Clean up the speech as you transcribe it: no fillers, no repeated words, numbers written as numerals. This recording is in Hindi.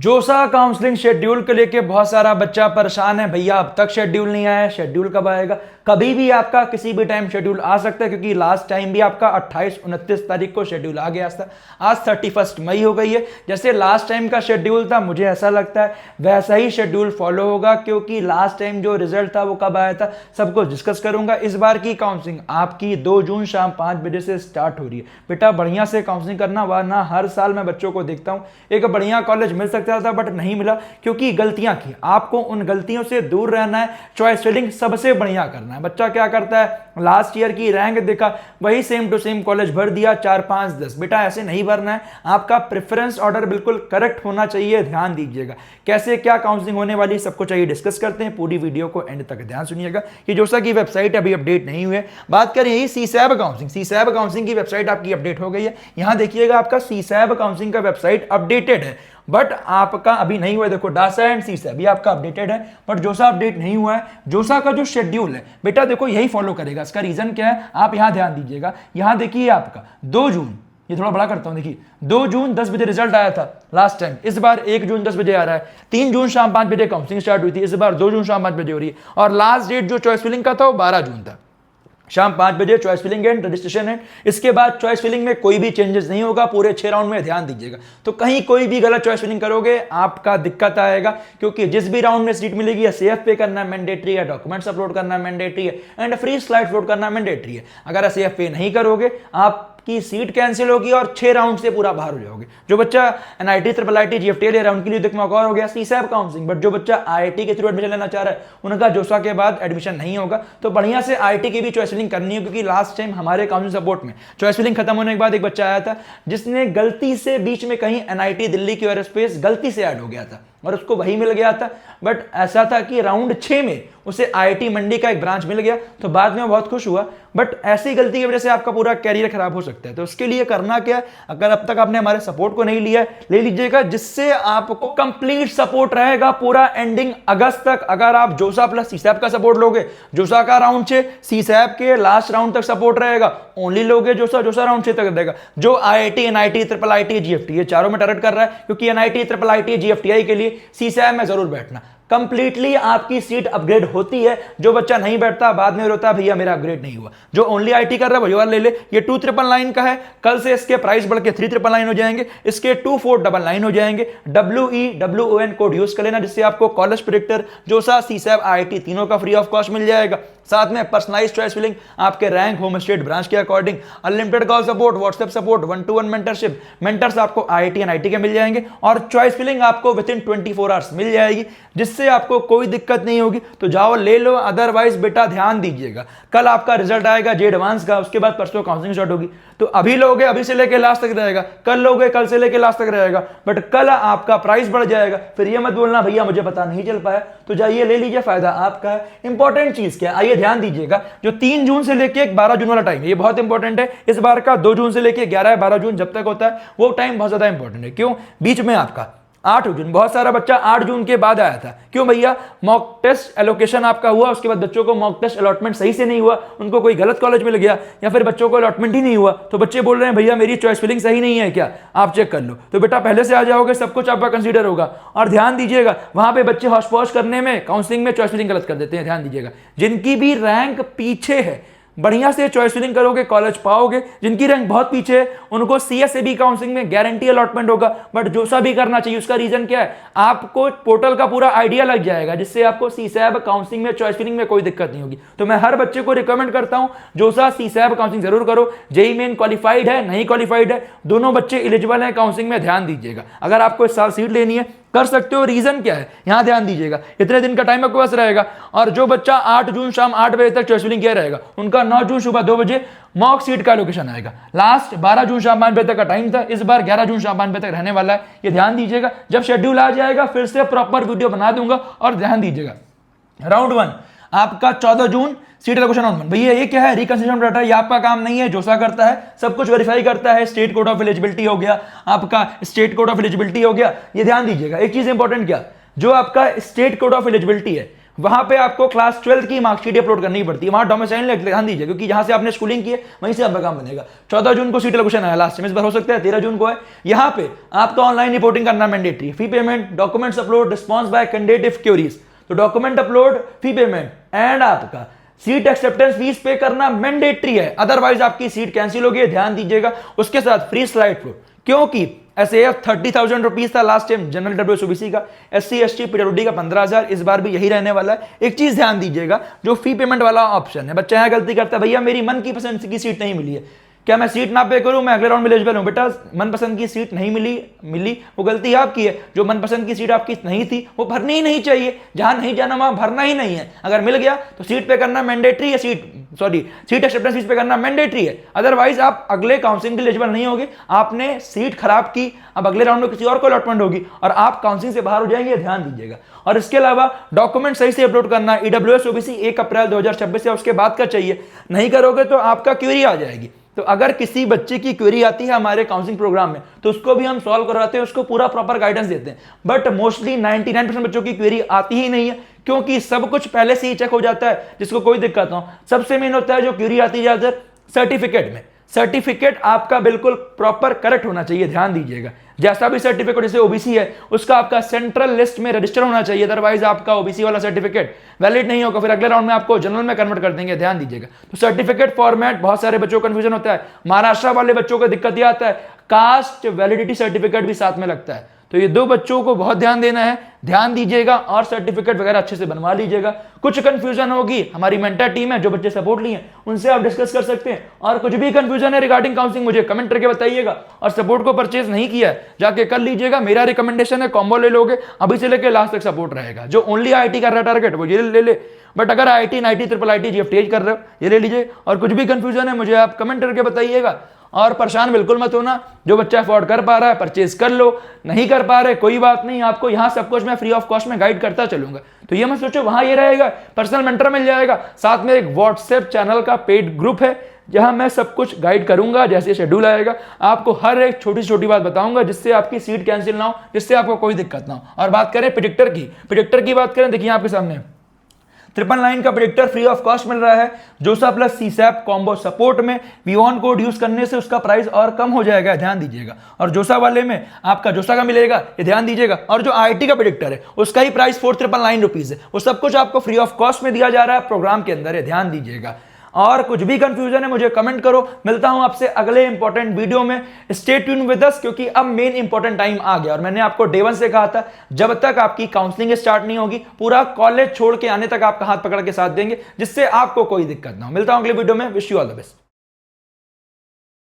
जोसा काउंसलिंग शेड्यूल को लेके बहुत सारा बच्चा परेशान है, भैया अब तक शेड्यूल नहीं आया, शेड्यूल कब आएगा। कभी भी आपका किसी भी टाइम शेड्यूल आ सकता है, क्योंकि लास्ट टाइम भी आपका 28-29 तारीख को शेड्यूल आ गया था। आज 31 मई हो गई है। जैसे लास्ट टाइम का शेड्यूल था, मुझे ऐसा लगता है वैसा ही शेड्यूल फॉलो होगा, क्योंकि लास्ट टाइम जो रिजल्ट था वो कब आया था सब कुछ डिस्कस करूंगा। इस बार की काउंसलिंग आपकी 2 जून शाम 5 बजे से स्टार्ट हो रही है। बेटा बढ़िया से काउंसलिंग करना, वरना हर साल मैं बच्चों को देखता हूं एक बढ़िया कॉलेज मिल सकता था बट नहीं मिला, क्योंकि गलतियां की। आपको उन गलतियों से दूर रहना है, चॉइस फिलिंग सबसे बढ़िया करना है। बच्चा क्या करता है, लास्ट ईयर की रैंक देखा, वही सेम टू सेम कॉलेज भर दिया 4, 5, 10। बेटा ऐसे नहीं भरना है, आपका प्रेफरेंस ऑर्डर बिल्कुल करेक्ट होना चाहिए। ध्यान दीजिएगा कैसे क्या काउंसलिंग होने वाली, सबको चाहिए डिस्कस करते हैं। पूरी वीडियो को एंड तक ध्यान सुनिएगा। ये जोसा की वेबसाइट अभी अपडेट नहीं हुई है। बात करें यही सीसैब काउंसलिंग, सीसैब काउंसलिंग की वेबसाइट आपकी अपडेट हो गई है। यहां देखिएगा आपका सीसैब काउंसलिंग का वेबसाइट अपडेटेड है, बट आपका अभी नहीं हुआ है। देखो डासा एंड सीसैब ये आपका अपडेटेड है, बट जोसा अपडेट नहीं हुआ है। जोसा का जो शेड्यूल है बेटा देखो यही फॉलो करेगा। इसका रीजन क्या है, आप यहां ध्यान दीजिएगा। यहां देखिए आपका 2 जून, ये थोड़ा बड़ा करता हूं, देखिए 2 जून 10 बजे रिजल्ट आया था लास्ट टाइम। इस बार 1 जून 10 बजे आ रहा है। 3 जून शाम 5 बजे काउंसलिंग स्टार्ट हुई थी, इस बार 2 जून शाम 5 बजे हो रही है। और लास्ट डेट जो चॉइस फिलिंग का था वो 12 जून था, शाम 5 बजे चॉइस फिलिंग एंड रजिस्ट्रेशन है। इसके बाद चॉइस फिलिंग में कोई भी चेंजेस नहीं होगा पूरे 6 राउंड में। ध्यान दीजिएगा, तो कहीं कोई भी गलत चॉइस फिलिंग करोगे आपका दिक्कत आएगा, क्योंकि जिस भी राउंड में सीट मिलेगी या सेफ पे करना मैंडेटरी है, डॉक्यूमेंट्स अपलोड करना मैंडेटरी है एंड फ्री स्लाइड अपलोड करना मैंडेटरी है। अगर सेफ पे नहीं करोगे आपकी सीट कैंसिल होगी और 6 राउंड से पूरा बाहर हो जाओगे। जो बच्चा एनआईटी, ट्रिपल आईटी, जीएफटी ले रहा है उनके लिए एक मौका और हो गया सीसैब काउंसलिंग। बट जो बच्चा आईआईटी के थ्रू एडमिशन लेना चाह रहा है उनका जोसा के बाद एडमिशन नहीं होगा, तो बढ़िया से आईआईटी की भी चॉइस फिलिंग करनी है। क्योंकि लास्ट टाइम हमारे काउंसलिंग सपोर्ट में चॉइस फिलिंग खत्म होने के बाद एक बच्चा आया था जिसने गलती से बीच में कहीं एनआईटी दिल्ली की एयरोस्पेस गलती से ऐड हो गया था और उसको वही मिल गया था। बट ऐसा था कि राउंड 6 में उसे आईआईटी मंडी का एक ब्रांच मिल गया, तो बाद में वो बहुत खुश हुआ। बट ऐसी गलती की वजह से आपका पूरा कैरियर खराब हो सकता है। तो उसके लिए करना क्या है, अगर अब तक आपने हमारे सपोर्ट को नहीं लिया है ले लीजिएगा, जिससे आपको कंप्लीट सपोर्ट रहेगा पूरा एंडिंग अगस्त तक। अगर आप जोसा प्लस सीसैब का सपोर्ट लोगे, जोसा का राउंड 6, सीसैब के लास्ट राउंड तक सपोर्ट रहेगा। ओनली लोगे जोसा, जोसा राउंड 6 तक रहेगा। जो आईआईटी, एनआईटी, ट्रिपल आईटी, जीएफटी ये चारों में टारगेट कर रहा है, क्योंकि एनआईटी, ट्रिपल आईटी, जीएफटीआई के लिए सीसैब में जरूर बैठना। कंप्लीटली आपकी सीट अपग्रेड होती है। जो बच्चा नहीं बैठता बाद में रोता भैया मेरा अपग्रेड नहीं हुआ। जो ओनली आईटी कर रहा है वही वाला ले ले। ये 2999 का है, कल से इसके प्राइस बढ़ के 3999 हो जाएंगे, इसके 2499 हो जाएंगे। WEWON कोड यूज कर लेना, जिससे आपको कॉलेज प्रेडिक्टर, जोसा, सीसैब, आईआईटी तीनों का फ्री ऑफ कॉस्ट मिल जाएगा। साथ में पर्सनलाइज चॉइस फिलिंग आपके रैंक, होम स्टेट, ब्रांच के according, unlimited call support, WhatsApp support, 1-to-1 mentorship, mentors आपको आईआईटी, एनआईटी के मिल जाएंगे और चॉइस फिलिंग आपको विद इन 24 आवर्स मिल जाएगी, जिससे आपको कोई दिक्कत नहीं होगी। तो जाओ ले लो। अदरवाइज बेटा ध्यान दीजिएगा, कल आपका रिजल्ट आएगा जे एडवांस का, उसके बाद परसों काउंसलिंग स्टार्ट होगी। तो अभी लोगे अभी से लेके लास्ट तक रहेगा, कल लोगे कल से लेके लास्ट तक रहेगा, बट कल आपका प्राइस बढ़ जाएगा। फिर ये मत बोलना भैया मुझे पता नहीं चल पाया, तो जाइए ले लीजिए, फायदा आपका है। इंपॉर्टेंट चीज क्या है, आइए ध्यान दीजिएगा। जो 3 जून से लेके 12 जून वाला टाइम है ये बहुत इंपॉर्टेंट है। इस बार का 2 जून से लेके 11-12 जून जब तक होता है वो टाइम बहुत ज्यादा इंपॉर्टेंट है। क्यों, बीच में आपका 8 जून, बहुत सारा बच्चा 8 जून के बाद आया था। क्यों भैया, मॉक टेस्ट एलोकेशन आपका हुआ, उसके बाद बच्चों को मॉक टेस्ट अलॉटमेंट सही से नहीं हुआ, उनको कोई गलत कॉलेज मिल गया या फिर बच्चों को अलॉटमेंट ही नहीं हुआ, तो बच्चे बोल रहे हैं भैया मेरी चॉइस फिलिंग सही नहीं है क्या, आप चेक कर लो। तो बेटा पहले से आ जाओगे, सब कुछ आपका कंसीडर होगा। और ध्यान दीजिएगा वहां पे बच्चे हॉश पॉश करने में काउंसलिंग में चॉइस फिलिंग गलत कर देते हैं। ध्यान दीजिएगा, जिनकी भी रैंक पीछे है बढ़िया से चॉइस फिलिंग करोगे कॉलेज पाओगे। जिनकी रैंक बहुत पीछे है उनको सीएसएबी काउंसलिंग में गारंटी अलॉटमेंट होगा, बट जोसा भी करना चाहिए। उसका रीजन क्या है, आपको पोर्टल का पूरा आइडिया लग जाएगा, जिससे आपको सीसैब काउंसलिंग में चॉइस फिलिंग में कोई दिक्कत नहीं होगी। तो मैं हर बच्चे को रिकमेंड करता हूं जोसा सीसैब काउंसलिंग जरूर करो। जेईई मेन क्वालिफाइड है नहीं क्वालिफाइड है, दोनों बच्चे एलिजिबल हैं काउंसलिंग में। ध्यान दीजिएगा, अगर आपको इस साल सीट लेनी है कर सकते हो। रीजन क्या है यहां ध्यान दीजिएगा, इतने दिन का टाइम आपके पास रहेगा। और जो बच्चा 8 जून शाम 8 बजे तक चॉइस फिलिंग किया रहेगा उनका 9 जून सुबह 2 बजे मॉक सीट का लोकेशन आएगा। लास्ट 12 जून शाम 5 बजे तक का टाइम था, इस बार 11 जून शाम 5 बजे तक रहने वाला है। ये ध्यान दीजिएगा, जब शेड्यूल आ जाएगा फिर से प्रॉपर वीडियो बना दूंगा। और ध्यान दीजिएगा राउंड 1 आपका 14 जून सीट एलोकेशन ऑन। भैया ये क्या है, रिकंसिडरेशन डाटा, ये आपका काम नहीं है, जोसा करता है, सब कुछ वेरीफाई करता है। स्टेट कोड ऑफ एलिजिबिलिटी हो गया, आपका स्टेट कोड ऑफ एलिजिबिलिटी हो गया। ये ध्यान दीजिएगा एक चीज इंपॉर्टेंट, क्या जो आपका स्टेट कोड ऑफ एलिजिबिलिटी है वहां पे आपको क्लास 12 की मार्कशीट अपलोड करनी पड़ती है, वहां डोमिसाइल ध्यान दीजिए, क्योंकि जहां से आपने स्कूलिंग की है वहीं से आपका काम बनेगा। 14 जून को सीट एलोकेशन आया लास्ट में, इस बार हो सकता है 13 जून को है। यहां पे आपका ऑनलाइन रिपोर्टिंग करना mandatory, fee payment, documents upload, response by candidate if queries. तो document upload, fee payment and आपका सीट एक्सेप्टेंस फीस पे करना मैंडेटरी है, अदरवाइज आपकी सीट कैंसिल होगी, ध्यान दीजिएगा। उसके साथ फ्री स्लाइड फ्लो, क्योंकि एसएएफ 30,000 रुपीज था लास्ट टाइम जनरल डब्ल्यूएसओबीसी का, एससी एसटी पीडब्ल्यूडी का 15,000, इस बार भी यही रहने वाला है। एक चीज ध्यान दीजिएगा, जो फी पेमेंट वाला ऑप्शन है, बच्चा यहां गलती करता है, भैया मेरी मन की पसंद की सीट नहीं मिली है, क्या मैं सीट ना पे करूं, मैं अगले राउंड में एलिजिबल हूं? बेटा मनपसंद की सीट नहीं मिली, वो गलती आपकी है। जो मनपसंद की सीट आपकी नहीं थी वो भरनी ही नहीं चाहिए, जहां नहीं जाना वहां भरना ही नहीं है। अगर मिल गया तो सीट पे करना मैंडेटरी है, सीट एक्सेप्टेंस फीस पे करना मैंडेटरी है, अदरवाइज आप अगले काउंसलिंग के लिए एलिजिबल नहीं होगे। आपने सीट खराब की, अब अगले राउंड में किसी और को अलॉटमेंट होगी और आप काउंसलिंग से बाहर हो जाएंगे, ध्यान दीजिएगा। और इसके अलावा डॉक्यूमेंट सही से अपलोड करना, ईडब्ल्यूएस ओबीसी 1 अप्रैल 2026 या उसके बाद का चाहिए, नहीं करोगे तो आपका क्वेरी आ जाएगी। तो अगर किसी बच्चे की क्वेरी आती है हमारे काउंसलिंग प्रोग्राम में, तो उसको भी हम सॉल्व करवाते हैं, उसको पूरा प्रॉपर गाइडेंस देते हैं। बट मोस्टली 99% बच्चों की क्वेरी आती ही नहीं है, क्योंकि सब कुछ पहले से ही चेक हो जाता है, जिसको कोई दिक्कत ना हो। सबसे मेन होता है जो क्वेरी आती है ज्यादातर सर्टिफिकेट में, सर्टिफिकेट आपका बिल्कुल प्रॉपर करेक्ट होना चाहिए, ध्यान दीजिएगा। जैसा भी सर्टिफिकेट, जैसे ओबीसी है उसका आपका सेंट्रल लिस्ट में रजिस्टर होना चाहिए, अदरवाइज आपका ओबीसी वाला सर्टिफिकेट वैलिड नहीं होगा, फिर अगले राउंड में आपको जनरल में कन्वर्ट कर देंगे, ध्यान दीजिएगा। तो सर्टिफिकेट फॉर्मेट बहुत सारे बच्चों को कंफ्यूजन होता है, महाराष्ट्र वाले बच्चों को दिक्कत यह आता है कास्ट वैलिडिटी सर्टिफिकेट भी साथ में लगता है। तो ये दो बच्चों को बहुत ध्यान देना है, ध्यान दीजिएगा और सर्टिफिकेट वगैरह अच्छे से बनवा लीजिएगा। कुछ कंफ्यूजन होगी, हमारी मेंटर टीम है जो बच्चे सपोर्ट लिए उनसे आप डिस्कस कर सकते हैं, और कुछ भी कंफ्यूजन है रिगार्डिंग काउंसलिंग मुझे कमेंट करके बताइएगा। और सपोर्ट को परचेज नहीं किया है जाके कर लीजिएगा, मेरा रिकमेंडेशन है कॉम्बो ले लोगे अभी से लेकर लास्ट तक सपोर्ट रहेगा। जो ओनली आईटी कर रहा है टारगेट वो ये ले, बट अगर आईटी, नाईटी, ट्रिपल आईटी, जीएफटीएच कर रहे हो ये ले लीजिए। और कुछ भी कंफ्यूजन है मुझे आप कमेंट करके बताइएगा, और परेशान बिल्कुल मत होना। जो बच्चा अफोर्ड कर पा रहा है परचेज कर लो, नहीं कर पा रहे कोई बात नहीं, आपको यहाँ सब कुछ मैं फ्री ऑफ कॉस्ट में गाइड करता चलूंगा। तो ये मत सोचो वहां ये रहेगा, पर्सनल मेंटर मिल जाएगा, साथ में एक व्हाट्सएप चैनल का पेड ग्रुप है जहां मैं सब कुछ गाइड करूंगा। जैसे शेड्यूल आएगा आपको हर एक छोटी छोटी बात बताऊंगा, जिससे आपकी सीट कैंसिल ना हो, जिससे आपको कोई दिक्कत ना हो। और बात करें प्रेडिक्टर की बात करें, देखिए आपके सामने 999 का प्रेडिक्टर फ्री ऑफ कॉस्ट मिल रहा है। जोसा प्लस सीसैप कॉम्बो सपोर्ट में वीओन कोड यूज करने से उसका प्राइस और कम हो जाएगा, ध्यान दीजिएगा। और जोसा वाले में आपका जोसा का मिलेगा, ये ध्यान दीजिएगा। और जो आईटी का प्रेडिक्टर है उसका ही प्राइस 4,999 रुपीज है, वो सब कुछ आपको फ्री ऑफ कॉस्ट में दिया जा रहा है, प्रोग्राम के अंदर है, ध्यान दीजिएगा। और कुछ भी कंफ्यूजन है मुझे कमेंट करो, मिलता हूं आपसे अगले इंपॉर्टेंट वीडियो में। स्टे ट्यून विद अस, क्योंकि अब मेन इंपॉर्टेंट टाइम आ गया। और मैंने आपको डे 1 से कहा था जब तक आपकी काउंसलिंग स्टार्ट नहीं होगी, पूरा कॉलेज छोड़ के आने तक आपका हाथ पकड़ के साथ देंगे, जिससे आपको कोई दिक्कत ना हो। मिलता हूं अगले वीडियो में, wish you all the best.